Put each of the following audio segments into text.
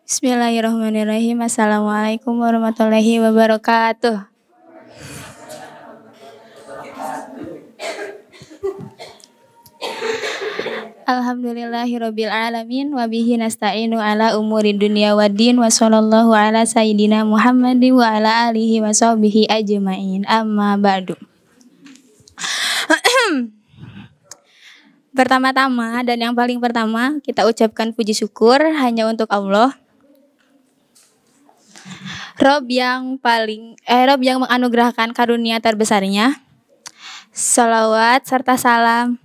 Bismillahirrahmanirrahim. Assalamualaikum warahmatullahi wabarakatuh. Alhamdulillahirabbil alamin wa bihi nasta'inu ala umuri dunya waddin wa sallallahu ala sayyidina Muhammadin wa ala alihi wa sahbihi ajmain. Amma ba'du. Pertama-tama dan yang paling pertama kita ucapkan puji syukur hanya untuk Allah. Rob yang menganugerahkan karunia terbesarnya. Salawat serta salam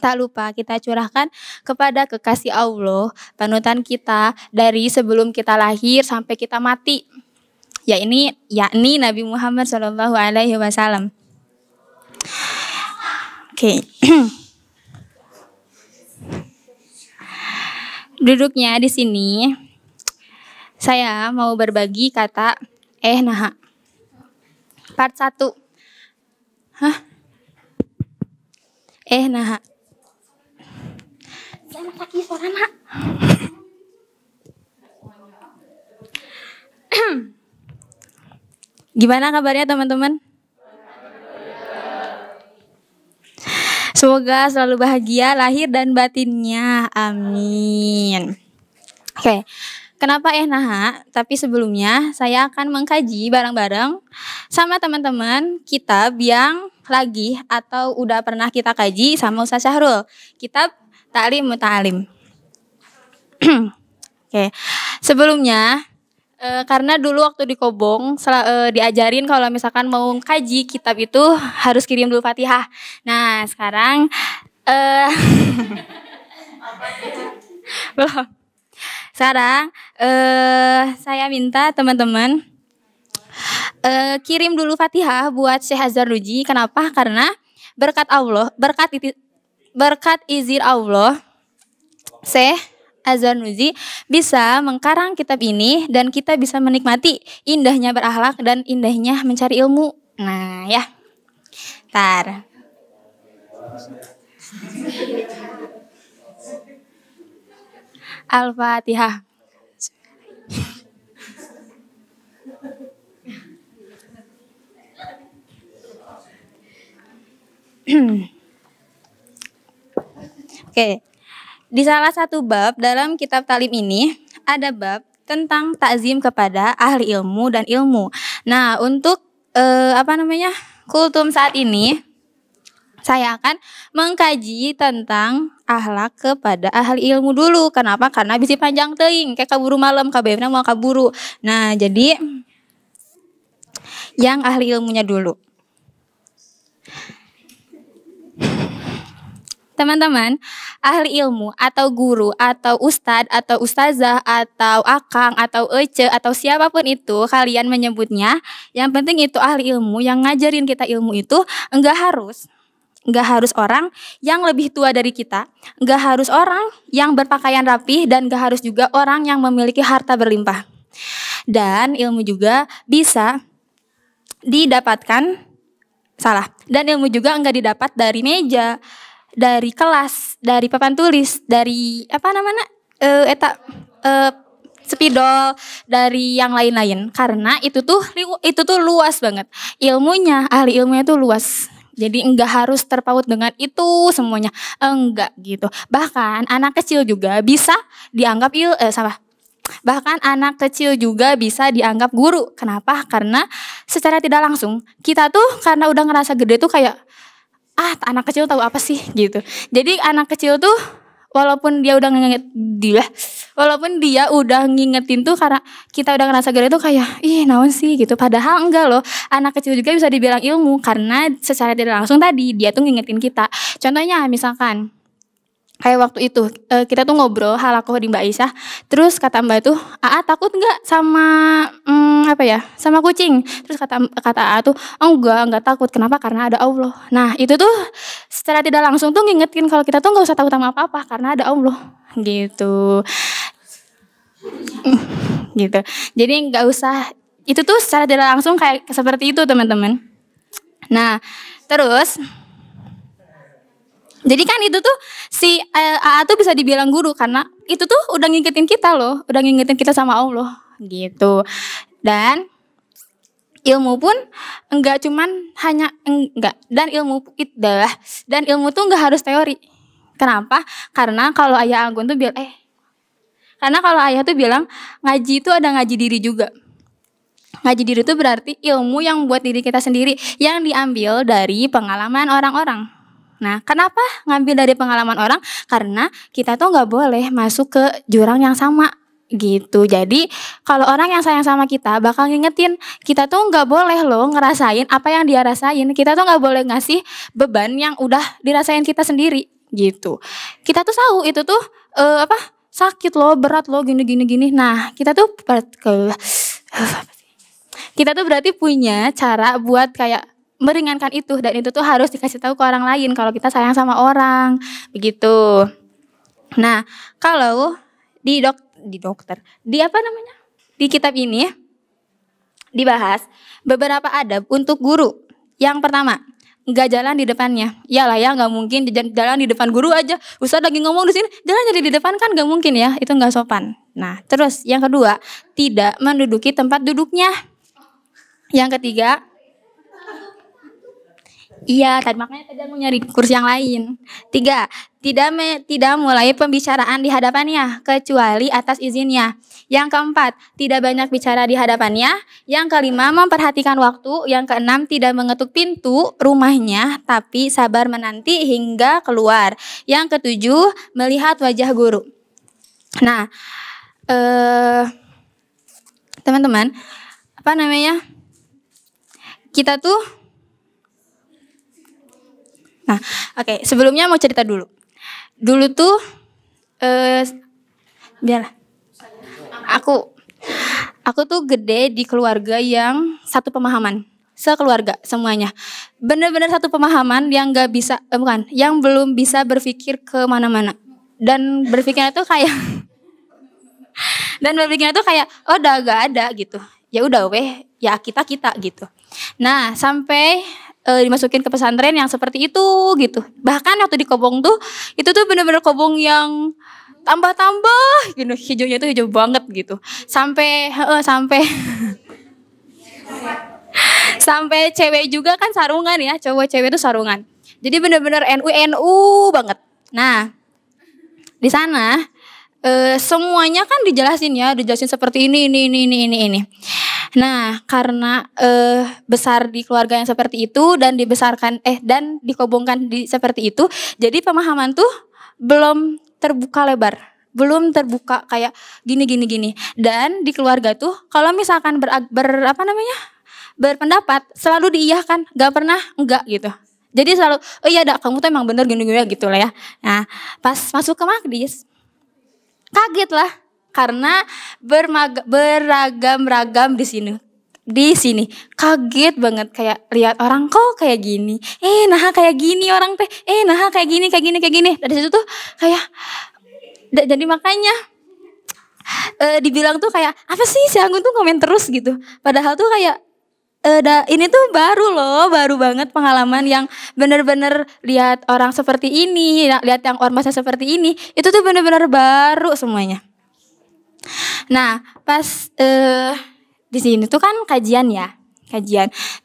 tak lupa kita curahkan kepada kekasih Allah, panutan kita dari sebelum kita lahir sampai kita mati, yakni Nabi Muhammad SAW. Oke. Duduknya di sini, saya mau berbagi kata nah. Part 1. Nah. Enak lagi suara nak. Gimana kabarnya teman-teman? Semoga selalu bahagia lahir dan batinnya. Amin. Oke. Kenapa nah? Tapi sebelumnya saya akan mengkaji bareng-bareng sama teman-teman kitab yang lagi atau udah pernah kita kaji sama Ustaz Syahrul. Kitab Ta'lim Muta'alim. Oke. Sebelumnya karena dulu waktu di Kobong diajarin kalau misalkan mau kaji kitab itu harus kirim dulu Fatihah. Nah, sekarang belum. Sekarang saya minta teman-teman kirim dulu Fatihah buat Syekh Azharuji. Kenapa? Karena berkat izin Allah, Syekh Azharuji bisa mengkarang kitab ini dan kita bisa menikmati indahnya berakhlak dan indahnya mencari ilmu. Nah, ya. Tar. Al-Fatihah. Oke. Di salah satu bab dalam kitab Ta'lim ini ada bab tentang takzim kepada ahli ilmu dan ilmu. Nah, untuk kultum saat ini saya akan mengkaji tentang akhlak kepada ahli ilmu dulu. Kenapa? Karena bisi panjang teuing kayak kaburu malam kabehna mau kaburu. Nah, jadi yang ahli ilmunya dulu. Teman-teman, ahli ilmu atau guru atau ustadz atau ustazah atau akang atau ece atau siapapun itu kalian menyebutnya, yang penting itu ahli ilmu yang ngajarin kita ilmu itu enggak harus orang yang lebih tua dari kita, enggak harus orang yang berpakaian rapih, dan enggak harus juga orang yang memiliki harta berlimpah. Dan ilmu juga bisa didapatkan dan ilmu juga enggak didapat dari meja, dari kelas, dari papan tulis, dari spidol, dari yang lain-lain. Karena itu tuh luas banget. Ahli ilmunya tuh luas. Jadi enggak harus terpaut dengan itu semuanya. Enggak gitu. Bahkan anak kecil juga bisa dianggap Bahkan anak kecil juga bisa dianggap guru. Kenapa? Karena secara tidak langsung kita tuh karena udah ngerasa gede tuh kayak anak kecil tahu apa sih gitu. Jadi anak kecil tuh walaupun dia udah ngingetin tuh karena kita udah ngerasa gede tuh kayak naon sih gitu. Padahal enggak loh. Anak kecil juga bisa dibilang ilmu karena secara tidak langsung tadi dia tuh ngingetin kita. Contohnya misalkan kayak waktu itu kita tuh ngobrol halakoh di Mbak Aisyah. Terus kata Mbak tuh, takut nggak sama kucing? Terus kata AA tuh, enggak takut. Kenapa? Karena ada Allah. Nah, itu tuh secara tidak langsung tuh ngingetin kalau kita tuh nggak usah takut sama apa-apa karena ada Allah. Gitu. Gitu. Jadi nggak usah, itu tuh secara tidak langsung kayak seperti itu, teman-teman. Nah, terus Jadi kan itu tuh si AA tuh bisa dibilang guru karena itu tuh udah ngingetin kita loh, udah ngingetin kita sama Allah gitu. Dan ilmu pun enggak cuman hanya enggak dan ilmu tuh enggak harus teori. Kenapa? Karena kalau Ayah Anggun tuh karena kalau Ayah tuh bilang ngaji itu ada ngaji diri juga. Ngaji diri itu berarti ilmu yang buat diri kita sendiri yang diambil dari pengalaman orang-orang. Nah, kenapa ngambil dari pengalaman orang? Karena kita tuh nggak boleh masuk ke jurang yang sama gitu. Jadi kalau orang yang sayang sama kita bakal ngingetin kita tuh nggak boleh loh ngerasain apa yang dia rasain. Kita tuh nggak boleh ngasih beban yang udah dirasain kita sendiri gitu. Kita tuh tahu itu tuh sakit loh, berat loh, gini. Nah, kita tuh berarti punya cara buat kayak meringankan itu, dan itu tuh harus dikasih tahu ke orang lain kalau kita sayang sama orang begitu. Nah, kalau di kitab ini dibahas beberapa adab untuk guru. Yang pertama, nggak jalan di depannya. Iyalah ya, nggak mungkin jalan di depan guru aja. Ustaz lagi ngomong di sini, jalan jadi di depan kan nggak mungkin ya, itu nggak sopan. Nah, terus yang kedua, tidak menduduki tempat duduknya. Yang ketiga, makanya tadi aku nyari kursi yang lain. 3, tidak mulai pembicaraan di hadapannya kecuali atas izinnya. Yang keempat, tidak banyak bicara di hadapannya. Yang kelima, memperhatikan waktu. Yang keenam, tidak mengetuk pintu rumahnya tapi sabar menanti hingga keluar. Yang ketujuh, melihat wajah guru. Nah, teman-teman, kita tuh sebelumnya mau cerita dulu. Dulu tuh aku tuh gede di keluarga yang satu pemahaman, sekeluarga semuanya. Bener-bener satu pemahaman yang yang belum bisa berpikir ke mana-mana. Dan berpikirnya tuh kayak oh udah gak ada gitu. Ya udah ya kita gitu. Nah, sampai dimasukin ke pesantren yang seperti itu gitu. Bahkan waktu di Kobong tuh itu tuh bener-bener Kobong yang tambah gitu, hijaunya tuh hijau banget gitu. Sampai sampai cewek juga kan sarungan ya, cowok cewek tuh sarungan. Jadi bener-bener NU banget. Nah, di sana semuanya kan dijelasin seperti ini. Nah, karena besar di keluarga yang seperti itu dan dikobongkan seperti itu, jadi pemahaman tuh belum terbuka lebar, belum terbuka kayak gini. Dan di keluarga tuh kalau misalkan berpendapat selalu diiyahkan, gak pernah enggak gitu. Jadi selalu kamu tuh emang bener gini gitu lah ya. Nah, pas masuk ke Magdis kaget lah karena beragam-ragam di sini kaget banget, kayak lihat orang kok kayak gini, kayak gini orang teh, kayak gini. Dari situ tuh kayak jadi makanya dibilang tuh kayak apa sih si Anggun tuh komen terus gitu, padahal tuh kayak ini tuh baru banget pengalaman yang bener-bener lihat orang seperti ini, lihat yang ormasnya seperti ini, itu tuh bener-bener baru semuanya. Nah, pas di sini tuh kan kajian.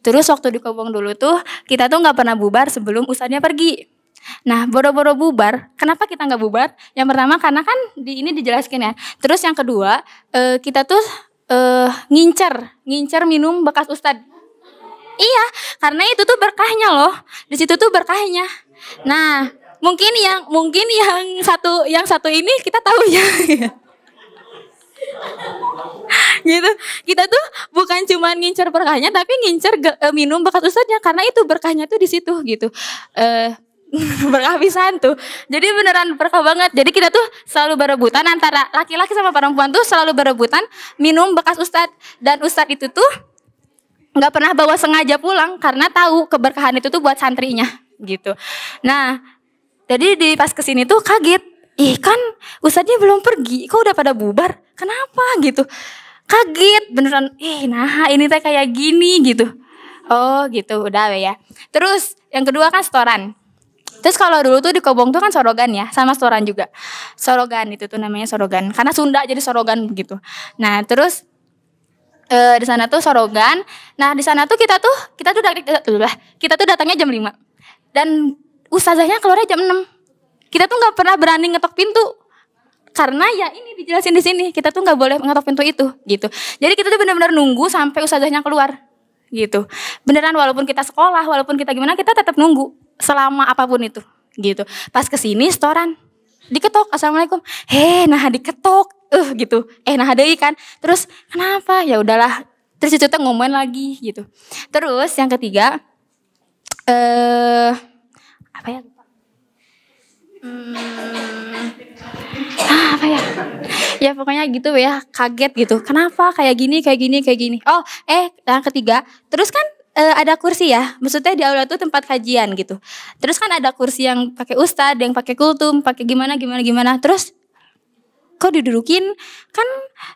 Terus waktu di Kobong dulu tuh kita tuh nggak pernah bubar sebelum ustadznya pergi. Nah, boro-boro bubar. Kenapa kita nggak bubar? Yang pertama karena kan di ini dijelaskan ya. Terus yang kedua kita tuh ngincer minum bekas ustadz. Iya, karena itu tuh berkahnya loh. Di situ tuh berkahnya. Nah, mungkin yang satu ini kita tahu ya. Gitu. Kita tuh bukan cuma ngincer berkahnya, tapi ngincer minum bekas ustadznya karena itu berkahnya tuh di situ gitu. Berkah pisan tuh. Jadi beneran berkah banget. Jadi kita tuh selalu berebutan antara laki-laki sama perempuan tuh selalu berebutan minum bekas ustadz, dan ustadz itu tuh nggak pernah bawa sengaja pulang karena tahu keberkahan itu tuh buat santrinya gitu. Nah, jadi pas kesini tuh kaget, kan ustadznya belum pergi, kok udah pada bubar, kenapa gitu, kaget beneran, ini teh kayak gini gitu. Oh gitu, udah ya. Terus yang kedua kan setoran. Terus kalau dulu tuh di Kobong tuh kan Sorogan ya, sama setoran juga. Sorogan itu tuh namanya Sorogan. Karena Sunda jadi Sorogan begitu. Nah, terus di sana tuh Sorogan. Nah, di sana tuh kita tuh datangnya jam 5. Dan ustazahnya keluarnya jam 6. Kita tuh nggak pernah berani ngetok pintu. Karena ya ini dijelasin di sini, kita tuh nggak boleh ngetok pintu itu gitu. Jadi kita tuh benar-benar nunggu sampai ustazahnya keluar gitu. Beneran walaupun kita sekolah, walaupun kita gimana, kita tetap nunggu selama apapun itu gitu. Pas kesini setoran diketok, assalamualaikum, nah diketok gitu, nah deui kan, terus kenapa, ya udahlah, terus itu tuh ngomongin lagi gitu. Terus yang ketiga apa ya, apa ya, ya pokoknya gitu ya, kaget gitu, kenapa kayak gini. Oh yang ketiga, terus kan ada kursi ya, maksudnya di aula tuh tempat kajian gitu. Terus kan ada kursi yang pakai ustad, yang pakai kultum, pakai gimana. Terus kok didudukin? Kan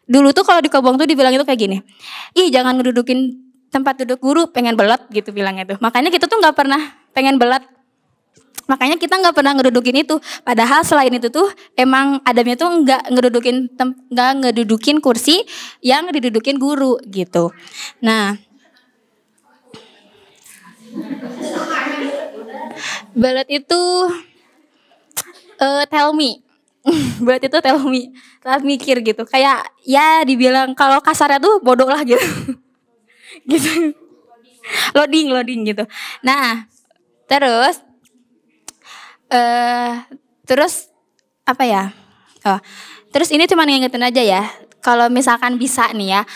dulu tuh kalau di Kobong tuh dibilang itu kayak gini, ih jangan ngedudukin tempat duduk guru, pengen belat gitu bilangnya tuh. Makanya kita tuh nggak pernah pengen belat. Makanya kita nggak pernah ngedudukin itu. Padahal selain itu tuh emang adabnya tuh nggak ngedudukin kursi yang didudukin guru gitu. Nah, belat itu tell me. Belat itu tell me. Telat mikir gitu. Kayak ya dibilang kalau kasarnya tuh bodoh lah gitu. Gitu. Loading gitu. Nah, terus apa ya? Oh, terus ini cuma ngingetin aja ya. Kalau misalkan bisa nih ya,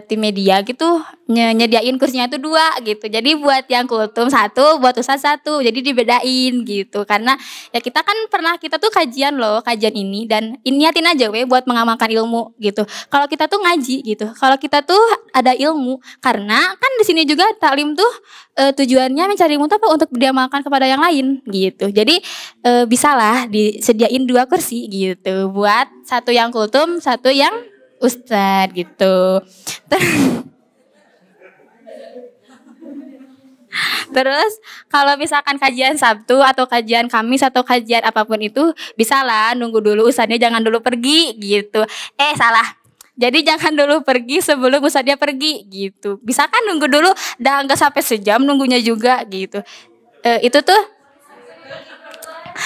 tim media gitu nyediain kursinya tuh 2 gitu. Jadi buat yang kultum 1, buat ustaz 1. Jadi dibedain gitu. Karena ya kita tuh kajian ini, dan niatin aja buat mengamalkan ilmu gitu. Kalau kita tuh ngaji gitu. Kalau kita tuh ada ilmu, karena kan di sini juga taklim tuh tujuannya mencari ilmu apa, untuk diamalkan kepada yang lain gitu. Jadi bisalah disediain 2 kursi gitu, buat 1 yang kultum, 1 yang ustad gitu. Terus kalau misalkan kajian Sabtu atau kajian Kamis atau kajian apapun itu, bisalah nunggu dulu ustadznya, jangan dulu pergi gitu. Salah. Jadi jangan dulu pergi sebelum ustadznya pergi gitu. Bisa kan nunggu dulu, dah nggak sampai sejam nunggunya juga gitu. Itu tuh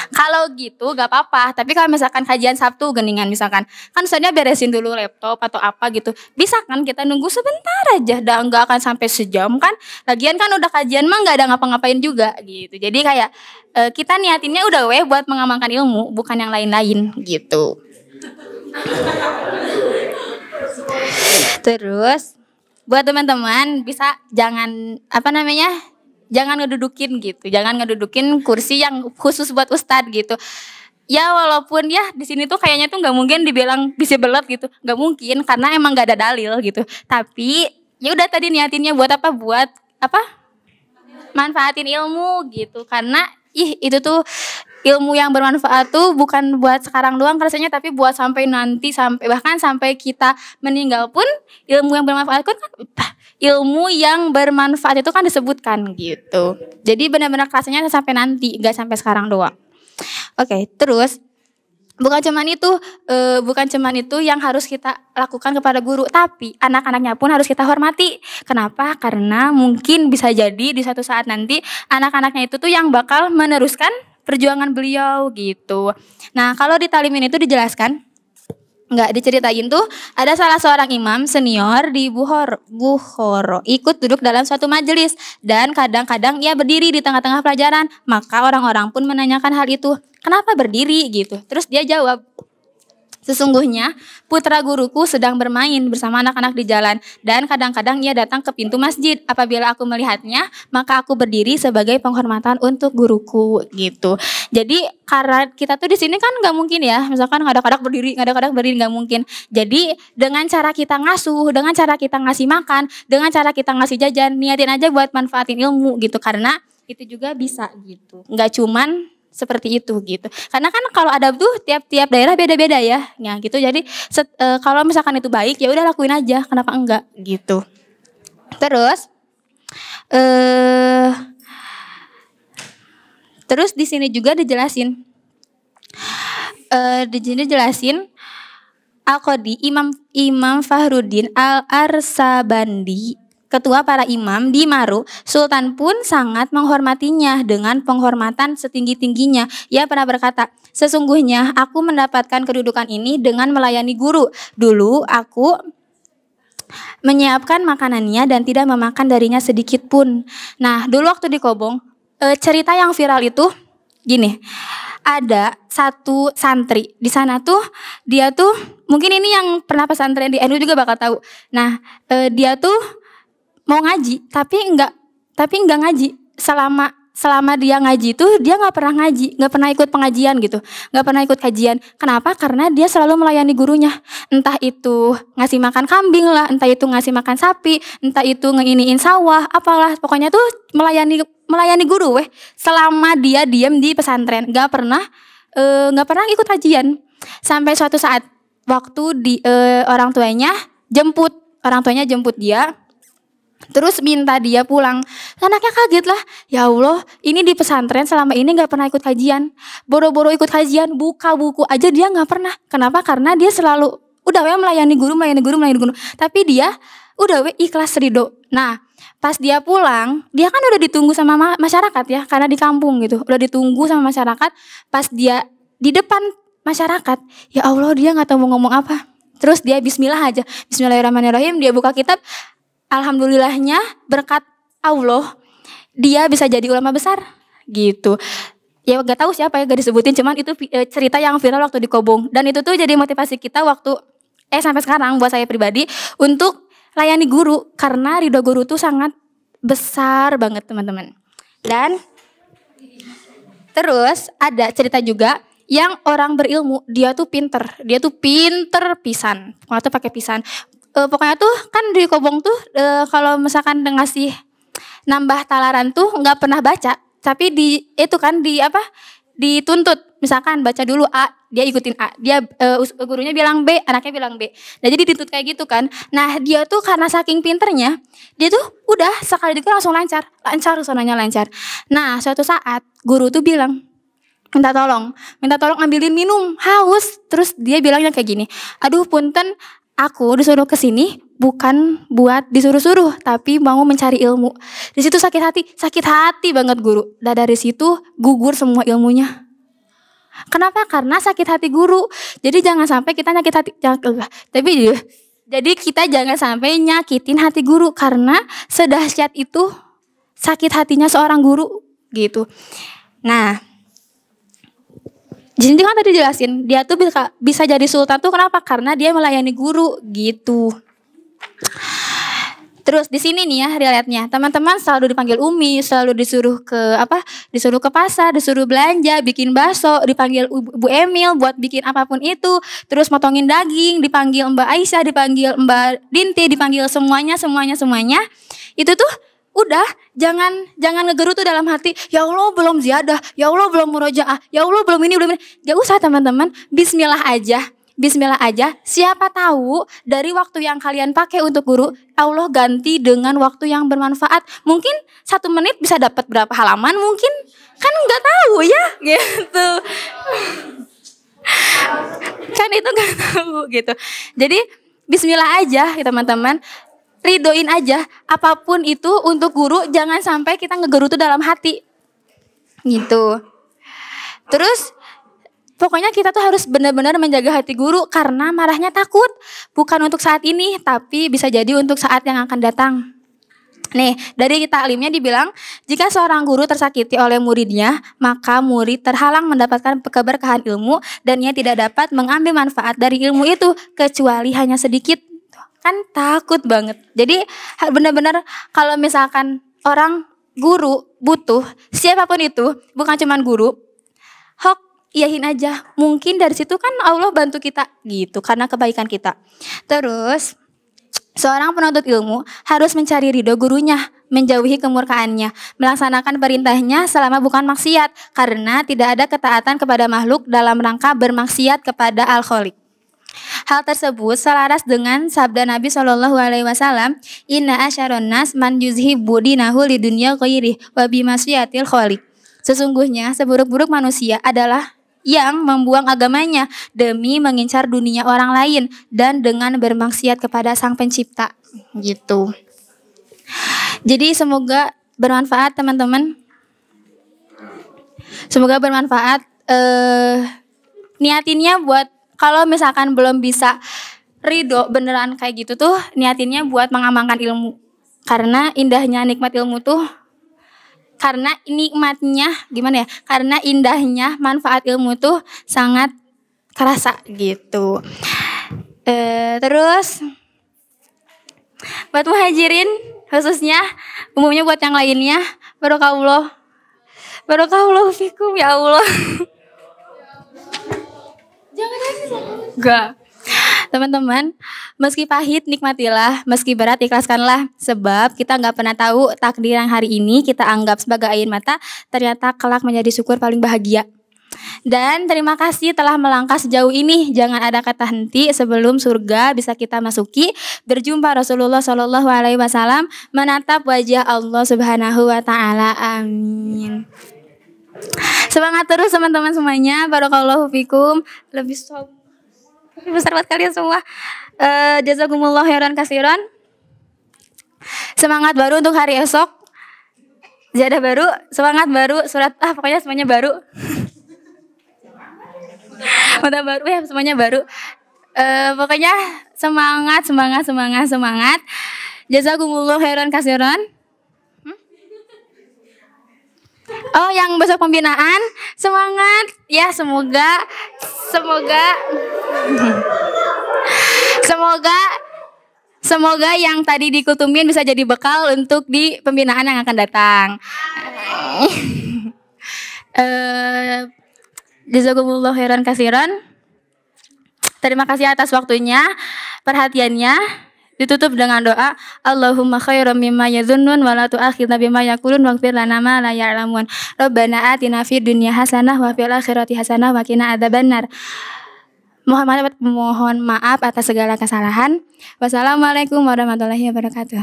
kalau gitu gak apa-apa. Tapi kalau misalkan kajian Sabtu geningan misalkan, kan ustadznya beresin dulu laptop atau apa gitu, bisa kan kita nunggu sebentar aja, dah nggak akan sampai sejam kan. Lagian kan udah kajian mah nggak ada ngapa-ngapain juga gitu. Jadi kayak kita niatinnya udah buat mengamalkan ilmu, bukan yang lain-lain gitu. Terus buat teman-teman bisa jangan ngedudukin gitu, jangan ngedudukin kursi yang khusus buat ustadz gitu. Ya walaupun ya di sini tuh kayaknya tuh nggak mungkin dibilang bisa belat gitu, nggak mungkin karena emang nggak ada dalil gitu. Tapi ya udah tadi niatinnya buat apa? Manfaatin ilmu gitu, karena itu tuh ilmu yang bermanfaat tuh bukan buat sekarang doang rasanya, tapi buat sampai nanti, bahkan sampai kita meninggal pun ilmu yang bermanfaat kan ilmu yang bermanfaat itu kan disebutkan gitu. Jadi benar-benar rasanya sampai nanti, nggak sampai sekarang doang. Oke, terus bukan cuman itu yang harus kita lakukan kepada guru, tapi anak-anaknya pun harus kita hormati. Kenapa? Karena mungkin bisa jadi di suatu saat nanti anak-anaknya itu tuh yang bakal meneruskan perjuangan beliau gitu. Nah, kalau di Talimin itu dijelaskan, diceritain tuh, ada salah seorang imam senior di Bukhoro ikut duduk dalam suatu majelis, dan kadang-kadang ia berdiri di tengah-tengah pelajaran. Maka orang-orang pun menanyakan hal itu, kenapa berdiri gitu. Terus dia jawab, sesungguhnya putra guruku sedang bermain bersama anak-anak di jalan, dan kadang-kadang ia datang ke pintu masjid. Apabila aku melihatnya, maka aku berdiri sebagai penghormatan untuk guruku gitu. Jadi karena kita tuh di sini kan nggak mungkin ya, misalkan kadang-kadang berdiri nggak mungkin. Jadi dengan cara kita ngasuh, dengan cara kita ngasih makan, dengan cara kita ngasih jajan, niatin aja buat manfaatin ilmu gitu, karena itu juga bisa gitu. Nggak cuman seperti itu gitu. Karena kan kalau adab tuh tiap-tiap daerah beda-beda ya gitu. Jadi kalau misalkan itu baik, ya udah lakuin aja, kenapa enggak gitu. Terus Terus di sini juga dijelasin, di sini dijelasin Al-Qadi Imam Fahruddin Al-Arsabandi, ketua para imam di Maru, Sultan pun sangat menghormatinya dengan penghormatan setinggi-tingginya. Ia pernah berkata, sesungguhnya aku mendapatkan kedudukan ini dengan melayani guru. Dulu aku menyiapkan makanannya dan tidak memakan darinya sedikit pun. Nah, dulu waktu di Kobong, cerita yang viral itu gini. Ada satu santri di sana tuh, dia tuh mungkin ini yang pernah pesantren di NU juga bakal tahu. Nah, dia tuh mau ngaji tapi enggak ngaji. Selama dia ngaji tuh dia nggak pernah ngaji, nggak pernah ikut pengajian gitu, nggak pernah ikut kajian. Kenapa? Karena dia selalu melayani gurunya. Entah itu ngasih makan kambing lah, entah itu ngasih makan sapi, entah itu ngeiniin sawah, apalah. Pokoknya tuh melayani guru selama dia diam di pesantren, nggak pernah ikut kajian. Sampai suatu saat waktu orang tuanya jemput dia, terus minta dia pulang. Anaknya kaget lah, ya Allah, ini di pesantren selama ini nggak pernah ikut kajian, boro-boro ikut kajian, buka buku aja dia nggak pernah. Kenapa? Karena dia selalu udah melayani guru. Tapi dia udah ikhlas ridho. Nah, pas dia pulang, dia kan udah ditunggu sama masyarakat ya, karena di kampung gitu, udah ditunggu sama masyarakat. Pas dia di depan masyarakat, ya Allah, dia nggak tahu mau ngomong apa. Terus dia Bismillah aja, Bismillahirrahmanirrahim, dia buka kitab. Alhamdulillahnya berkat Allah dia bisa jadi ulama besar gitu. Ya gak tahu siapa ya, gak disebutin, cuman itu cerita yang viral waktu di Kobong. Dan itu tuh jadi motivasi kita waktu sampai sekarang buat saya pribadi untuk layani guru, karena ridho guru tuh sangat besar banget teman-teman. Dan terus ada cerita juga yang orang berilmu, dia tuh pinter pisan. Pokoknya tuh pakai pisan. Pokoknya tuh kan di Kobong tuh kalau misalkan ngasih nambah talaran tuh nggak pernah baca, tapi dituntut, misalkan baca dulu A, dia ikutin A, dia gurunya bilang B, anaknya bilang B. Nah jadi dituntut kayak gitu kan. Nah dia tuh karena saking pinternya, dia tuh udah sekali dikit langsung lancar sonanya lancar. Nah suatu saat guru tuh bilang, minta tolong ambilin minum, haus. Terus dia bilangnya kayak gini, aduh punten, aku disuruh kesini bukan buat disuruh-suruh, tapi mau mencari ilmu. Di situ sakit hati banget guru. Dan dari situ gugur semua ilmunya. Kenapa? Karena sakit hati guru. Jadi jangan sampai kita nyakit hati. Jadi kita jangan sampai nyakitin hati guru, karena sedahsyat itu sakit hatinya seorang guru gitu. Nah, di sini kan tadi jelasin, dia tuh bisa jadi sultan tuh kenapa? Karena dia melayani guru gitu. Terus di sini nih ya relate-nya, teman-teman selalu dipanggil Umi, selalu disuruh ke pasar, disuruh belanja, bikin bakso, dipanggil Bu Emil buat bikin apapun itu, terus motongin daging, dipanggil Mbak Aisyah, dipanggil Mbak Dinti, dipanggil semuanya. Itu tuh udah jangan ngegerutu dalam hati, ya Allah belum ziyadah, ya Allah belum murojaah, ya Allah belum ini. Gak usah teman-teman, Bismillah aja. Siapa tahu dari waktu yang kalian pakai untuk guru, Allah ganti dengan waktu yang bermanfaat. Mungkin 1 menit bisa dapat berapa halaman, mungkin kan nggak tahu ya gitu. Kan itu nggak tahu gitu. Jadi Bismillah aja ya teman-teman. Ridoin aja apapun itu untuk guru, jangan sampai kita ngegerutu dalam hati gitu. Terus pokoknya kita tuh harus benar-benar menjaga hati guru, karena marahnya takut bukan untuk saat ini, tapi bisa jadi untuk saat yang akan datang. Nih, dari taklimnya dibilang, jika seorang guru tersakiti oleh muridnya, maka murid terhalang mendapatkan keberkahan ilmu dan ia tidak dapat mengambil manfaat dari ilmu itu kecuali hanya sedikit. Kan takut banget. Jadi benar-benar kalau misalkan orang guru butuh, siapapun itu, bukan cuman guru, iyahin aja. Mungkin dari situ kan Allah bantu kita gitu, karena kebaikan kita. Terus seorang penuntut ilmu harus mencari ridho gurunya, menjauhi kemurkaannya, melaksanakan perintahnya selama bukan maksiat, karena tidak ada ketaatan kepada makhluk dalam rangka bermaksiat kepada Al-Khaliq. Hal tersebut selaras dengan sabda Nabi SAW, Inna asyaron nas man yuzhibu dinahu li dunya ghairi wa bimasyiatil khaliq. Sesungguhnya seburuk-buruk manusia adalah yang membuang agamanya demi mengincar dunia orang lain dan dengan bermaksiat kepada Sang Pencipta. Gitu. Jadi semoga bermanfaat teman-teman. Semoga bermanfaat. Niatinnya buat kalau misalkan belum bisa ridho beneran kayak gitu tuh, niatinnya buat mengamalkan ilmu. Karena indahnya nikmat ilmu tuh, karena nikmatnya gimana ya? Karena indahnya manfaat ilmu tuh sangat kerasa gitu. Terus buat muhajirin khususnya, umumnya buat yang lainnya, barokallah fikum ya Allah. Enggak. Teman-teman, meski pahit nikmatilah, meski berat ikhlaskanlah. Sebab kita nggak pernah tahu takdir yang hari ini kita anggap sebagai air mata, ternyata kelak menjadi syukur paling bahagia. Dan terima kasih telah melangkah sejauh ini. Jangan ada kata henti sebelum surga bisa kita masuki. Berjumpa Rasulullah Shallallahu Alaihi Wasallam, menatap wajah Allah Subhanahu Wa Taala. Amin. Semangat terus teman-teman semuanya. Barakallahu fikum. Lebih besar buat kalian semua. Jazakumullah khairan kasiran. Semangat baru untuk hari esok. Ziyadah baru, semangat baru, surat pokoknya semuanya baru. Mata baru ya, semuanya baru. Pokoknya semangat. Jazakumullah khairan kasiran. Oh, yang besok pembinaan, semangat ya, semoga yang tadi dikutumin bisa jadi bekal untuk di pembinaan yang akan datang. Jazakumullah khairan kasiran. Terima kasih atas waktunya, perhatiannya. Ditutup dengan doa, Allahumma khairam mimma yadhunnun wa la tu'akhidna bima yaqulun waghfir lana ma la ya'lamun. Rabbana atina fid dunya hasanah wa fil akhirati hasanah wa qina adzabannar. Mohon maaf atas segala kesalahan. Wassalamualaikum warahmatullahi wabarakatuh.